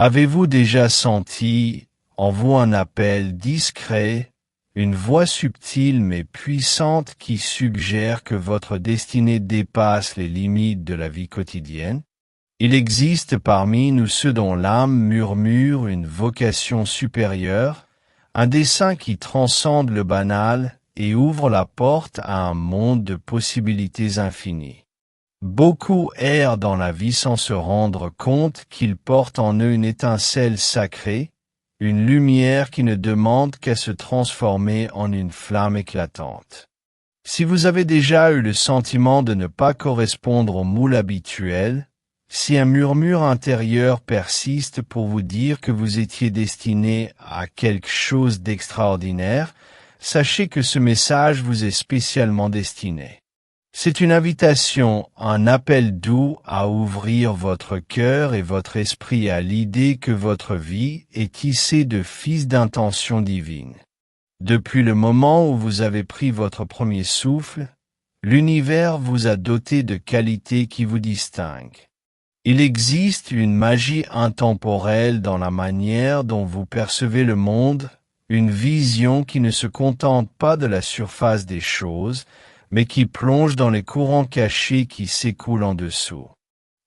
Avez-vous déjà senti en vous un appel discret, une voix subtile mais puissante qui suggère que votre destinée dépasse les limites de la vie quotidienne? Il existe parmi nous ceux dont l'âme murmure une vocation supérieure, un dessein qui transcende le banal et ouvre la porte à un monde de possibilités infinies. Beaucoup errent dans la vie sans se rendre compte qu'ils portent en eux une étincelle sacrée, une lumière qui ne demande qu'à se transformer en une flamme éclatante. Si vous avez déjà eu le sentiment de ne pas correspondre au moule habituel, si un murmure intérieur persiste pour vous dire que vous étiez destiné à quelque chose d'extraordinaire, sachez que ce message vous est spécialement destiné. C'est une invitation, un appel doux à ouvrir votre cœur et votre esprit à l'idée que votre vie est tissée de fils d'intention divine. Depuis le moment où vous avez pris votre premier souffle, l'univers vous a doté de qualités qui vous distinguent. Il existe une magie intemporelle dans la manière dont vous percevez le monde, une vision qui ne se contente pas de la surface des choses, mais qui plonge dans les courants cachés qui s'écoulent en dessous.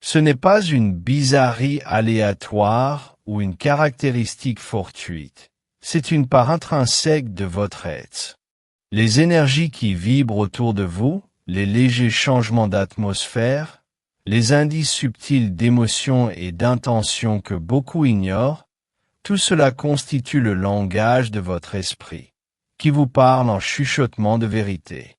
Ce n'est pas une bizarrerie aléatoire ou une caractéristique fortuite. C'est une part intrinsèque de votre être. Les énergies qui vibrent autour de vous, les légers changements d'atmosphère, les indices subtils d'émotion et d'intention que beaucoup ignorent, tout cela constitue le langage de votre esprit, qui vous parle en chuchotement de vérité.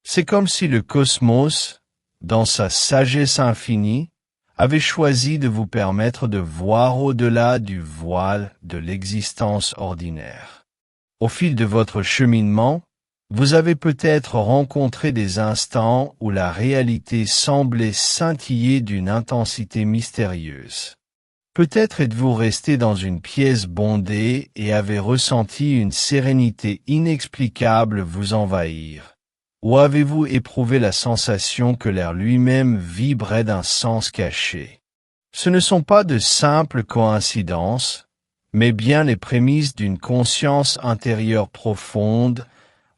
C'est comme si le cosmos, dans sa sagesse infinie, avait choisi de vous permettre de voir au-delà du voile de l'existence ordinaire. Au fil de votre cheminement, vous avez peut-être rencontré des instants où la réalité semblait scintiller d'une intensité mystérieuse. Peut-être êtes-vous resté dans une pièce bondée et avez ressenti une sérénité inexplicable vous envahir. Ou avez-vous éprouvé la sensation que l'air lui-même vibrait d'un sens caché? Ce ne sont pas de simples coïncidences, mais bien les prémices d'une conscience intérieure profonde,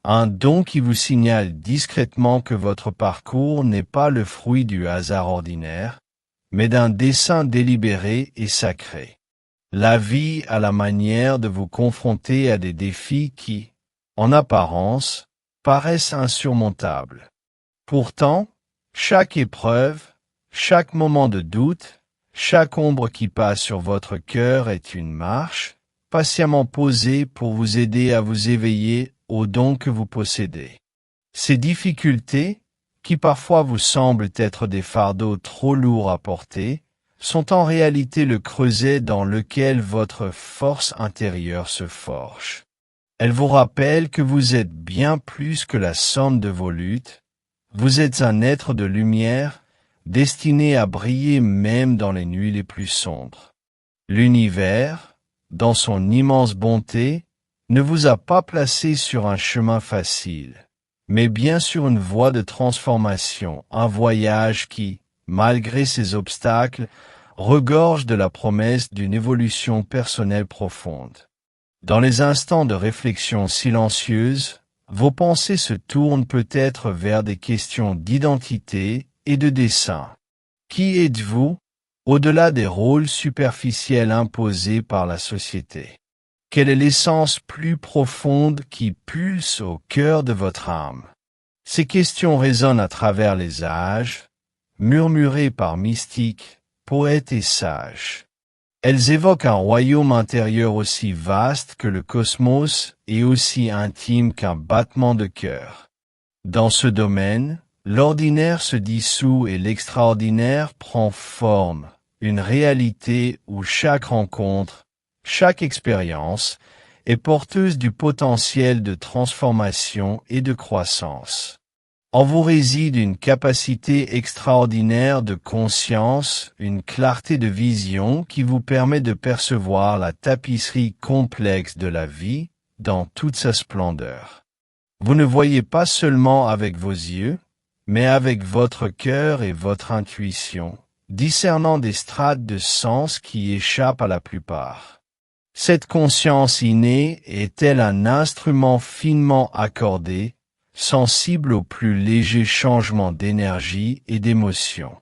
un don qui vous signale discrètement que votre parcours n'est pas le fruit du hasard ordinaire, mais d'un dessein délibéré et sacré. La vie a la manière de vous confronter à des défis qui, en apparence, paraissent insurmontables. Pourtant, chaque épreuve, chaque moment de doute, chaque ombre qui passe sur votre cœur est une marche, patiemment posée pour vous aider à vous éveiller au don que vous possédez. Ces difficultés, qui parfois vous semblent être des fardeaux trop lourds à porter, sont en réalité le creuset dans lequel votre force intérieure se forge. Elles vous rappellent que vous êtes bien plus que la somme de vos luttes, vous êtes un être de lumière, destiné à briller même dans les nuits les plus sombres. L'univers, dans son immense bonté, ne vous a pas placé sur un chemin facile, mais bien sur une voie de transformation, un voyage qui, malgré ses obstacles, regorge de la promesse d'une évolution personnelle profonde. Dans les instants de réflexion silencieuse, vos pensées se tournent peut-être vers des questions d'identité et de dessein. Qui êtes-vous, au-delà des rôles superficiels imposés par la société? Quelle est l'essence plus profonde qui pulse au cœur de votre âme? Ces questions résonnent à travers les âges, murmurées par mystiques, poètes et sages. Elles évoquent un royaume intérieur aussi vaste que le cosmos et aussi intime qu'un battement de cœur. Dans ce domaine, l'ordinaire se dissout et l'extraordinaire prend forme, une réalité où chaque rencontre, chaque expérience est porteuse du potentiel de transformation et de croissance. En vous réside une capacité extraordinaire de conscience, une clarté de vision qui vous permet de percevoir la tapisserie complexe de la vie dans toute sa splendeur. Vous ne voyez pas seulement avec vos yeux, mais avec votre cœur et votre intuition, discernant des strates de sens qui échappent à la plupart. Cette conscience innée est-elle un instrument finement accordé, sensible aux plus légers changements d'énergie et d'émotion?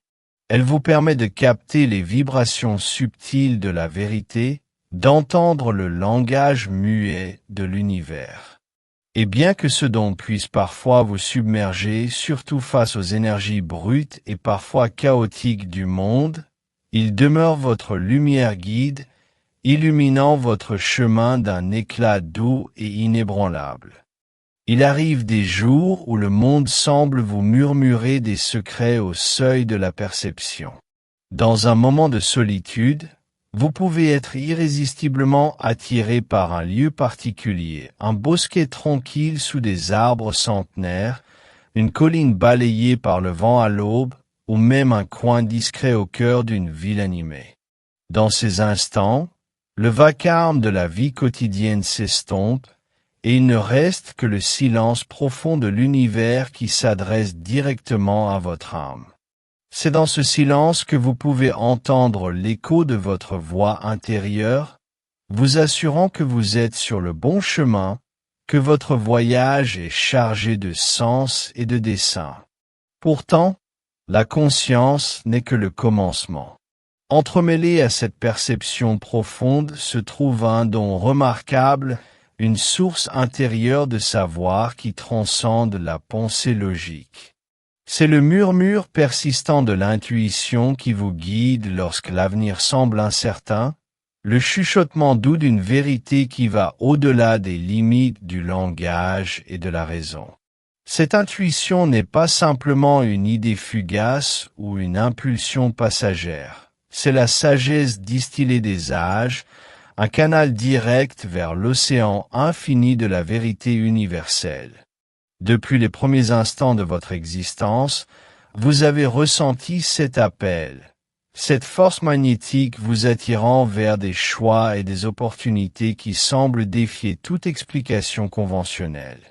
Elle vous permet de capter les vibrations subtiles de la vérité, d'entendre le langage muet de l'univers. Et bien que ce don puisse parfois vous submerger, surtout face aux énergies brutes et parfois chaotiques du monde, il demeure votre lumière guide, illuminant votre chemin d'un éclat doux et inébranlable. Il arrive des jours où le monde semble vous murmurer des secrets au seuil de la perception. Dans un moment de solitude, vous pouvez être irrésistiblement attiré par un lieu particulier, un bosquet tranquille sous des arbres centenaires, une colline balayée par le vent à l'aube, ou même un coin discret au cœur d'une ville animée. Dans ces instants, le vacarme de la vie quotidienne s'estompe, et il ne reste que le silence profond de l'univers qui s'adresse directement à votre âme. C'est dans ce silence que vous pouvez entendre l'écho de votre voix intérieure, vous assurant que vous êtes sur le bon chemin, que votre voyage est chargé de sens et de dessein. Pourtant, la conscience n'est que le commencement. Entremêlé à cette perception profonde se trouve un don remarquable, une source intérieure de savoir qui transcende la pensée logique. C'est le murmure persistant de l'intuition qui vous guide lorsque l'avenir semble incertain, le chuchotement doux d'une vérité qui va au-delà des limites du langage et de la raison. Cette intuition n'est pas simplement une idée fugace ou une impulsion passagère. C'est la sagesse distillée des âges, un canal direct vers l'océan infini de la vérité universelle. Depuis les premiers instants de votre existence, vous avez ressenti cet appel, cette force magnétique vous attirant vers des choix et des opportunités qui semblent défier toute explication conventionnelle.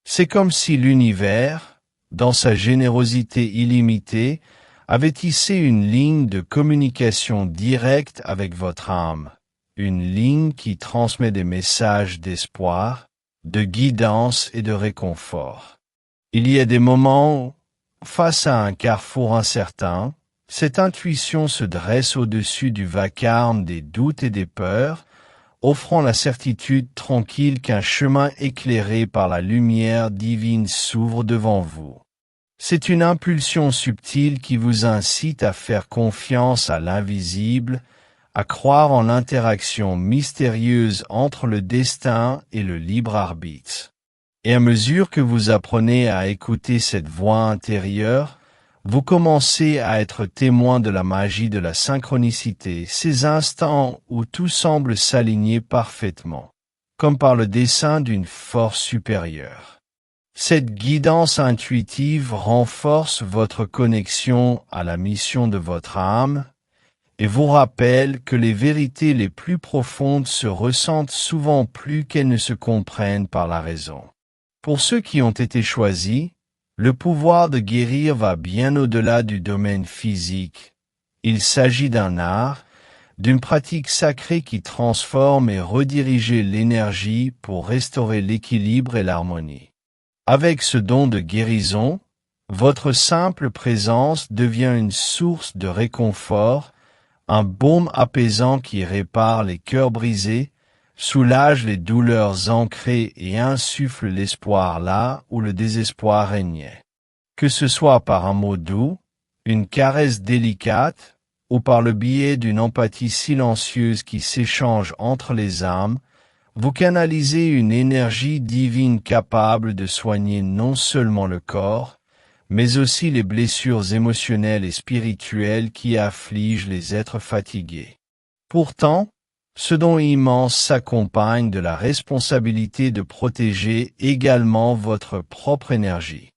C'est comme si l'univers, dans sa générosité illimitée, avait tissé une ligne de communication directe avec votre âme, une ligne qui transmet des messages d'espoir, de guidance et de réconfort. Il y a des moments où, face à un carrefour incertain, cette intuition se dresse au-dessus du vacarme des doutes et des peurs, offrant la certitude tranquille qu'un chemin éclairé par la lumière divine s'ouvre devant vous. C'est une impulsion subtile qui vous incite à faire confiance à l'invisible, à croire en l'interaction mystérieuse entre le destin et le libre arbitre. Et à mesure que vous apprenez à écouter cette voix intérieure, vous commencez à être témoin de la magie de la synchronicité, ces instants où tout semble s'aligner parfaitement, comme par le dessein d'une force supérieure. Cette guidance intuitive renforce votre connexion à la mission de votre âme et vous rappelle que les vérités les plus profondes se ressentent souvent plus qu'elles ne se comprennent par la raison. Pour ceux qui ont été choisis, le pouvoir de guérir va bien au-delà du domaine physique. Il s'agit d'un art, d'une pratique sacrée qui transforme et redirige l'énergie pour restaurer l'équilibre et l'harmonie. Avec ce don de guérison, votre simple présence devient une source de réconfort, un baume apaisant qui répare les cœurs brisés, soulage les douleurs ancrées et insuffle l'espoir là où le désespoir régnait. Que ce soit par un mot doux, une caresse délicate, ou par le biais d'une empathie silencieuse qui s'échange entre les âmes, vous canalisez une énergie divine capable de soigner non seulement le corps, mais aussi les blessures émotionnelles et spirituelles qui affligent les êtres fatigués. Pourtant, ce don immense s'accompagne de la responsabilité de protéger également votre propre énergie.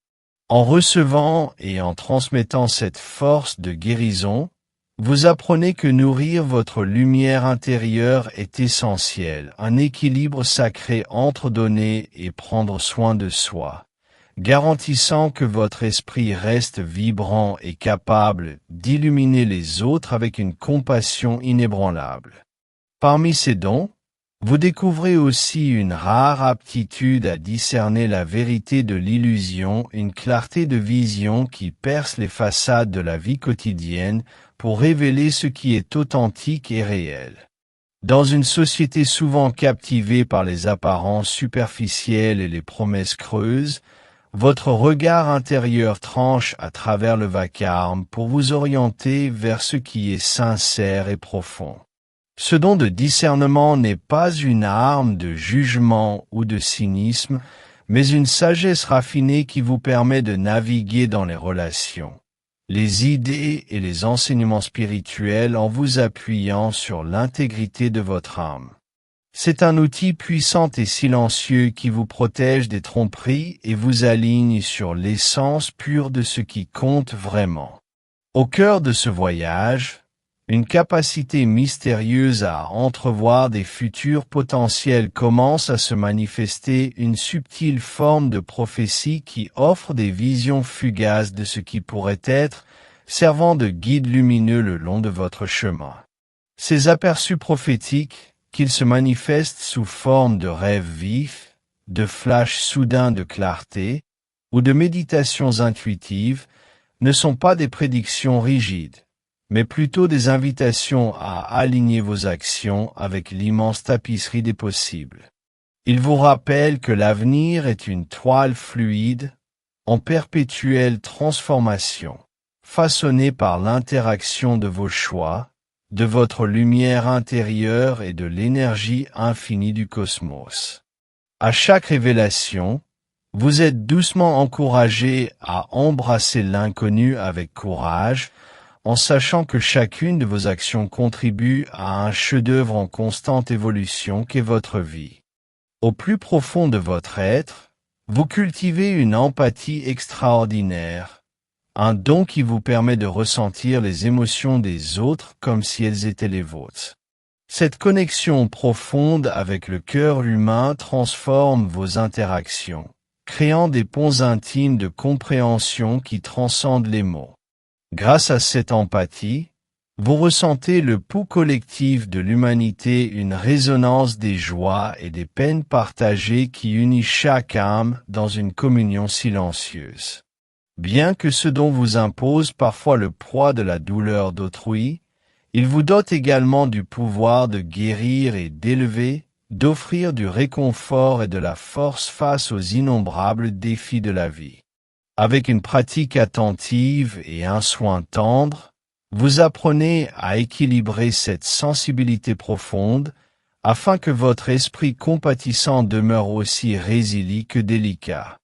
En recevant et en transmettant cette force de guérison, vous apprenez que nourrir votre lumière intérieure est essentiel, un équilibre sacré entre donner et prendre soin de soi. garantissant que votre esprit reste vibrant et capable d'illuminer les autres avec une compassion inébranlable. Parmi ces dons, vous découvrez aussi une rare aptitude à discerner la vérité de l'illusion, une clarté de vision qui perce les façades de la vie quotidienne pour révéler ce qui est authentique et réel. Dans une société souvent captivée par les apparences superficielles et les promesses creuses, votre regard intérieur tranche à travers le vacarme pour vous orienter vers ce qui est sincère et profond. Ce don de discernement n'est pas une arme de jugement ou de cynisme, mais une sagesse raffinée qui vous permet de naviguer dans les relations, les idées et les enseignements spirituels en vous appuyant sur l'intégrité de votre âme. C'est un outil puissant et silencieux qui vous protège des tromperies et vous aligne sur l'essence pure de ce qui compte vraiment. Au cœur de ce voyage, une capacité mystérieuse à entrevoir des futurs potentiels commence à se manifester, une subtile forme de prophétie qui offre des visions fugaces de ce qui pourrait être, servant de guide lumineux le long de votre chemin. Ces aperçus prophétiques, qu'ils se manifestent sous forme de rêves vifs, de flashs soudains de clarté, ou de méditations intuitives, ne sont pas des prédictions rigides, mais plutôt des invitations à aligner vos actions avec l'immense tapisserie des possibles. Ils vous rappellent que l'avenir est une toile fluide, en perpétuelle transformation, façonnée par l'interaction de vos choix, de votre lumière intérieure et de l'énergie infinie du cosmos. À chaque révélation, vous êtes doucement encouragé à embrasser l'inconnu avec courage, en sachant que chacune de vos actions contribue à un chef-d'œuvre en constante évolution qu'est votre vie. Au plus profond de votre être, vous cultivez une empathie extraordinaire, un don qui vous permet de ressentir les émotions des autres comme si elles étaient les vôtres. Cette connexion profonde avec le cœur humain transforme vos interactions, créant des ponts intimes de compréhension qui transcendent les mots. Grâce à cette empathie, vous ressentez le pouls collectif de l'humanité, une résonance des joies et des peines partagées qui unit chaque âme dans une communion silencieuse. Bien que ce don vous impose parfois le poids de la douleur d'autrui, il vous dote également du pouvoir de guérir et d'élever, d'offrir du réconfort et de la force face aux innombrables défis de la vie. Avec une pratique attentive et un soin tendre, vous apprenez à équilibrer cette sensibilité profonde afin que votre esprit compatissant demeure aussi résilient que délicat.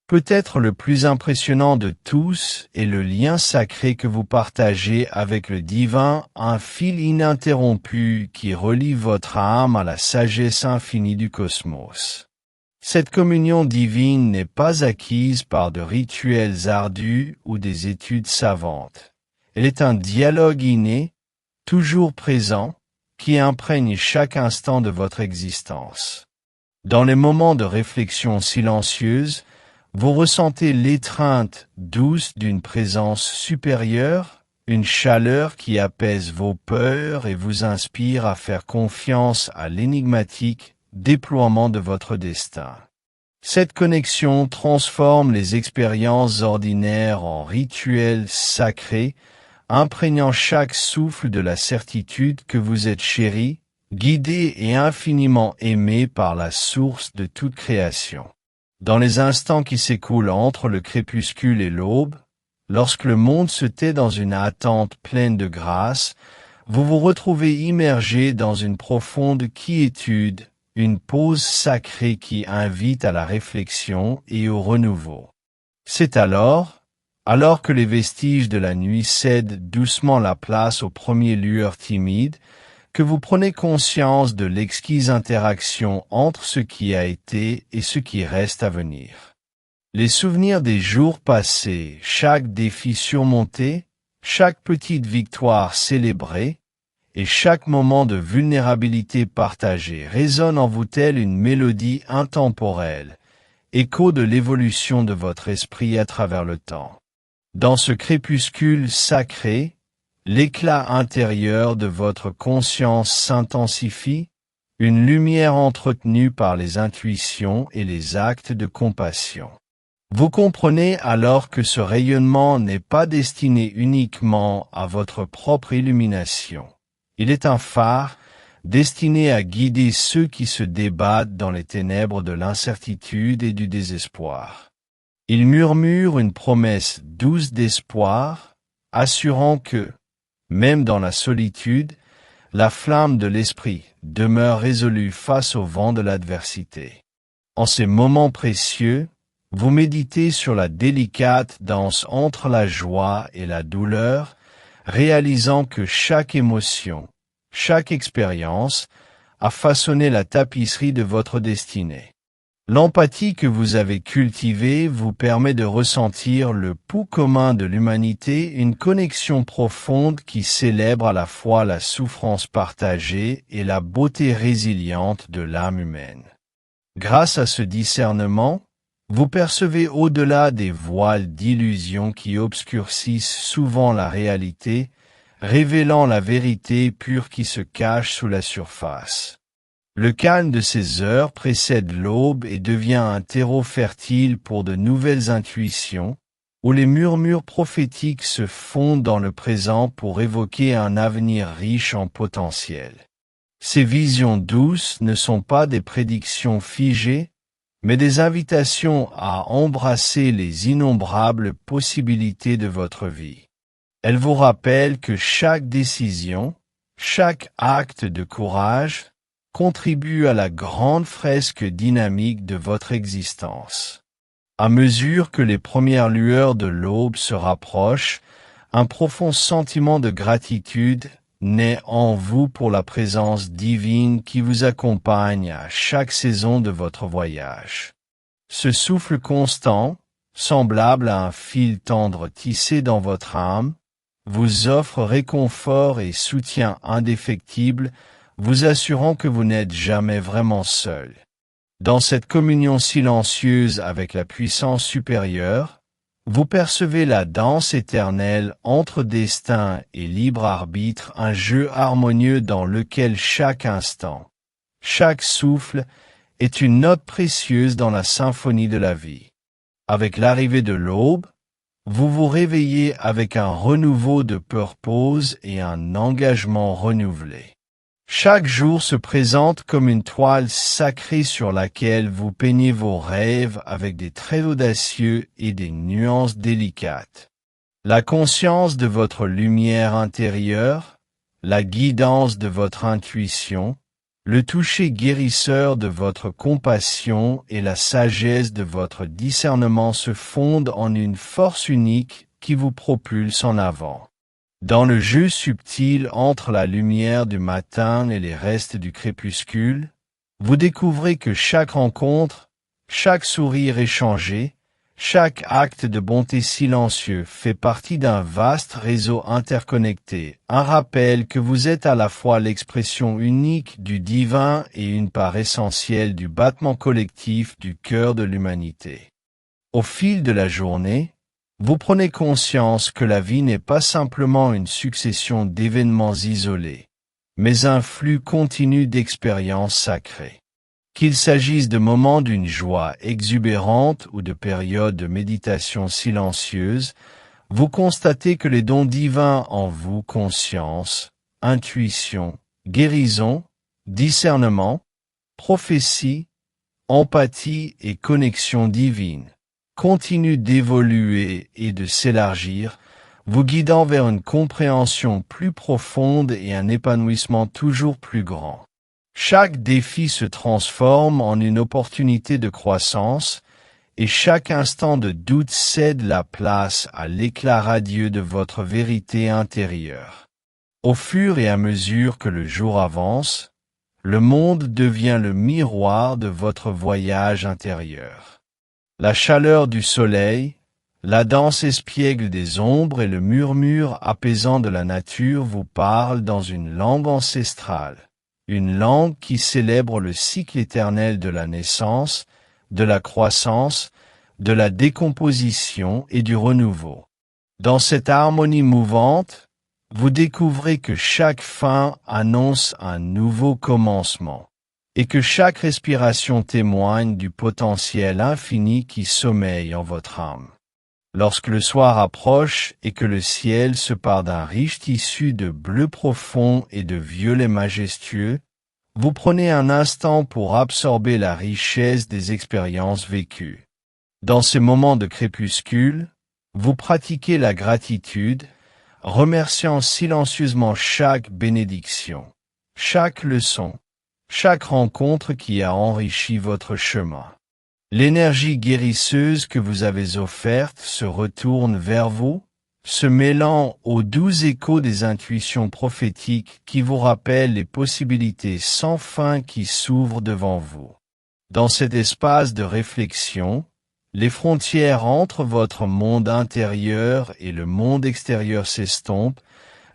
Peut-être le plus impressionnant de tous est le lien sacré que vous partagez avec le divin, un fil ininterrompu qui relie votre âme à la sagesse infinie du cosmos. Cette communion divine n'est pas acquise par de rituels ardus ou des études savantes. Elle est un dialogue inné, toujours présent, qui imprègne chaque instant de votre existence. Dans les moments de réflexion silencieuse, vous ressentez l'étreinte douce d'une présence supérieure, une chaleur qui apaise vos peurs et vous inspire à faire confiance à l'énigmatique déploiement de votre destin. Cette connexion transforme les expériences ordinaires en rituels sacrés, imprégnant chaque souffle de la certitude que vous êtes chéri, guidé et infiniment aimé par la source de toute création. Dans les instants qui s'écoulent entre le crépuscule et l'aube, lorsque le monde se tait dans une attente pleine de grâce, vous vous retrouvez immergé dans une profonde quiétude, une pause sacrée qui invite à la réflexion et au renouveau. C'est alors que les vestiges de la nuit cèdent doucement la place aux premières lueurs timides, que vous prenez conscience de l'exquise interaction entre ce qui a été et ce qui reste à venir. Les souvenirs des jours passés, chaque défi surmonté, chaque petite victoire célébrée, et chaque moment de vulnérabilité partagée résonne en vous telle une mélodie intemporelle, écho de l'évolution de votre esprit à travers le temps. Dans ce crépuscule sacré, l'éclat intérieur de votre conscience s'intensifie, une lumière entretenue par les intuitions et les actes de compassion. Vous comprenez alors que ce rayonnement n'est pas destiné uniquement à votre propre illumination. Il est un phare destiné à guider ceux qui se débattent dans les ténèbres de l'incertitude et du désespoir. Il murmure une promesse douce d'espoir, assurant que, même dans la solitude, la flamme de l'esprit demeure résolue face au vent de l'adversité. En ces moments précieux, vous méditez sur la délicate danse entre la joie et la douleur, réalisant que chaque émotion, chaque expérience a façonné la tapisserie de votre destinée. L'empathie que vous avez cultivée vous permet de ressentir le pouls commun de l'humanité, une connexion profonde qui célèbre à la fois la souffrance partagée et la beauté résiliente de l'âme humaine. Grâce à ce discernement, vous percevez au-delà des voiles d'illusions qui obscurcissent souvent la réalité, révélant la vérité pure qui se cache sous la surface. Le calme de ces heures précède l'aube et devient un terreau fertile pour de nouvelles intuitions, où les murmures prophétiques se fondent dans le présent pour évoquer un avenir riche en potentiel. Ces visions douces ne sont pas des prédictions figées, mais des invitations à embrasser les innombrables possibilités de votre vie. Elles vous rappellent que chaque décision, chaque acte de courage, contribue à la grande fresque dynamique de votre existence. À mesure que les premières lueurs de l'aube se rapprochent, un profond sentiment de gratitude naît en vous pour la présence divine qui vous accompagne à chaque saison de votre voyage. Ce souffle constant, semblable à un fil tendre tissé dans votre âme, vous offre réconfort et soutien indéfectible, vous assurant que vous n'êtes jamais vraiment seul. Dans cette communion silencieuse avec la puissance supérieure, vous percevez la danse éternelle entre destin et libre arbitre, un jeu harmonieux dans lequel chaque instant, chaque souffle est une note précieuse dans la symphonie de la vie. Avec l'arrivée de l'aube, vous vous réveillez avec un renouveau de purpose et un engagement renouvelé. Chaque jour se présente comme une toile sacrée sur laquelle vous peignez vos rêves avec des traits audacieux et des nuances délicates. La conscience de votre lumière intérieure, la guidance de votre intuition, le toucher guérisseur de votre compassion et la sagesse de votre discernement se fondent en une force unique qui vous propulse en avant. Dans le jeu subtil entre la lumière du matin et les restes du crépuscule, vous découvrez que chaque rencontre, chaque sourire échangé, chaque acte de bonté silencieux fait partie d'un vaste réseau interconnecté, un rappel que vous êtes à la fois l'expression unique du divin et une part essentielle du battement collectif du cœur de l'humanité. Au fil de la journée, vous prenez conscience que la vie n'est pas simplement une succession d'événements isolés, mais un flux continu d'expériences sacrées. Qu'il s'agisse de moments d'une joie exubérante ou de périodes de méditation silencieuse, vous constatez que les dons divins en vous, conscience, intuition, guérison, discernement, prophétie, empathie et connexion divine, continue d'évoluer et de s'élargir, vous guidant vers une compréhension plus profonde et un épanouissement toujours plus grand. Chaque défi se transforme en une opportunité de croissance, et chaque instant de doute cède la place à l'éclat radieux de votre vérité intérieure. Au fur et à mesure que le jour avance, le monde devient le miroir de votre voyage intérieur. La chaleur du soleil, la danse espiègle des ombres et le murmure apaisant de la nature vous parlent dans une langue ancestrale, une langue qui célèbre le cycle éternel de la naissance, de la croissance, de la décomposition et du renouveau. Dans cette harmonie mouvante, vous découvrez que chaque fin annonce un nouveau commencement, et que chaque respiration témoigne du potentiel infini qui sommeille en votre âme. Lorsque le soir approche et que le ciel se pare d'un riche tissu de bleu profond et de violet majestueux, vous prenez un instant pour absorber la richesse des expériences vécues. Dans ces moments de crépuscule, vous pratiquez la gratitude, remerciant silencieusement chaque bénédiction, chaque leçon, chaque rencontre qui a enrichi votre chemin. L'énergie guérisseuse que vous avez offerte se retourne vers vous, se mêlant aux doux échos des intuitions prophétiques qui vous rappellent les possibilités sans fin qui s'ouvrent devant vous. Dans cet espace de réflexion, les frontières entre votre monde intérieur et le monde extérieur s'estompent,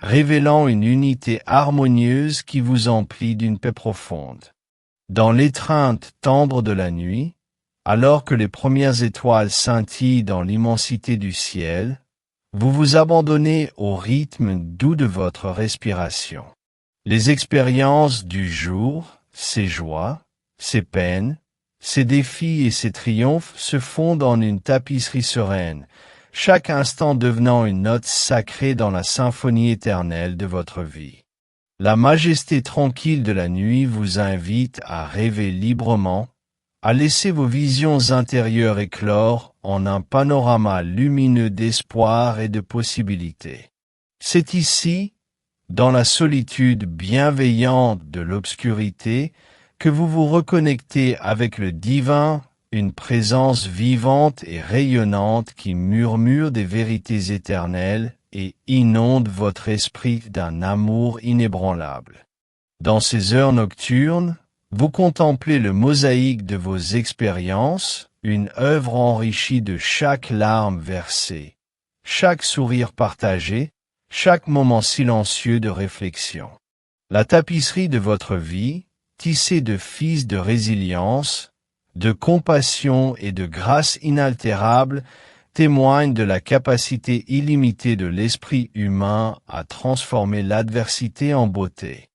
révélant une unité harmonieuse qui vous emplit d'une paix profonde. Dans l'étreinte tendre de la nuit, alors que les premières étoiles scintillent dans l'immensité du ciel, vous vous abandonnez au rythme doux de votre respiration. Les expériences du jour, ses joies, ses peines, ses défis et ses triomphes se fondent en une tapisserie sereine, chaque instant devenant une note sacrée dans la symphonie éternelle de votre vie. La majesté tranquille de la nuit vous invite à rêver librement, à laisser vos visions intérieures éclore en un panorama lumineux d'espoir et de possibilités. C'est ici, dans la solitude bienveillante de l'obscurité, que vous vous reconnectez avec le divin, une présence vivante et rayonnante qui murmure des vérités éternelles et inonde votre esprit d'un amour inébranlable. Dans ces heures nocturnes, vous contemplez le mosaïque de vos expériences, une œuvre enrichie de chaque larme versée, chaque sourire partagé, chaque moment silencieux de réflexion. La tapisserie de votre vie, tissée de fils de résilience, de compassion et de grâce inaltérable, témoigne de la capacité illimitée de l'esprit humain à transformer l'adversité en beauté.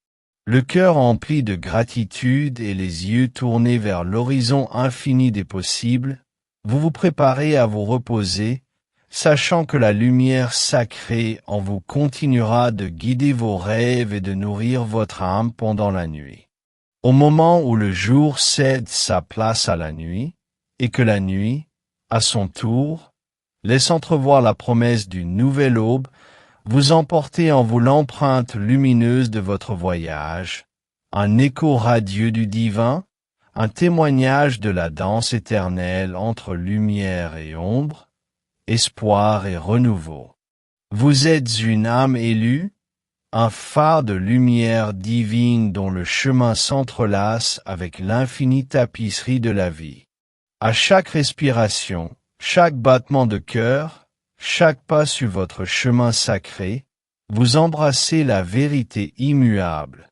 Le cœur empli de gratitude et les yeux tournés vers l'horizon infini des possibles, vous vous préparez à vous reposer, sachant que la lumière sacrée en vous continuera de guider vos rêves et de nourrir votre âme pendant la nuit. Au moment où le jour cède sa place à la nuit, et que la nuit, à son tour, laisse entrevoir la promesse d'une nouvelle aube, vous emportez en vous l'empreinte lumineuse de votre voyage, un écho radieux du divin, un témoignage de la danse éternelle entre lumière et ombre, espoir et renouveau. Vous êtes une âme élue, un phare de lumière divine dont le chemin s'entrelace avec l'infinie tapisserie de la vie. À chaque respiration, chaque battement de cœur, chaque pas sur votre chemin sacré, vous embrassez la vérité immuable.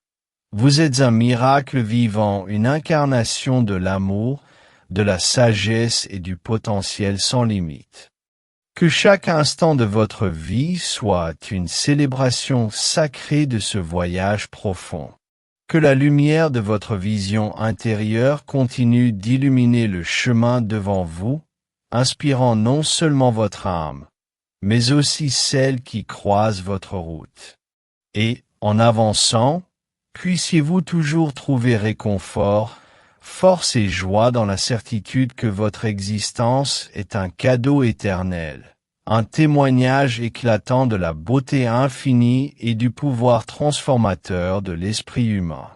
Vous êtes un miracle vivant, une incarnation de l'amour, de la sagesse et du potentiel sans limite. Que chaque instant de votre vie soit une célébration sacrée de ce voyage profond. Que la lumière de votre vision intérieure continue d'illuminer le chemin devant vous, inspirant non seulement votre âme, mais aussi celle qui croise votre route. Et, en avançant, puissiez-vous toujours trouver réconfort, force et joie dans la certitude que votre existence est un cadeau éternel, un témoignage éclatant de la beauté infinie et du pouvoir transformateur de l'esprit humain.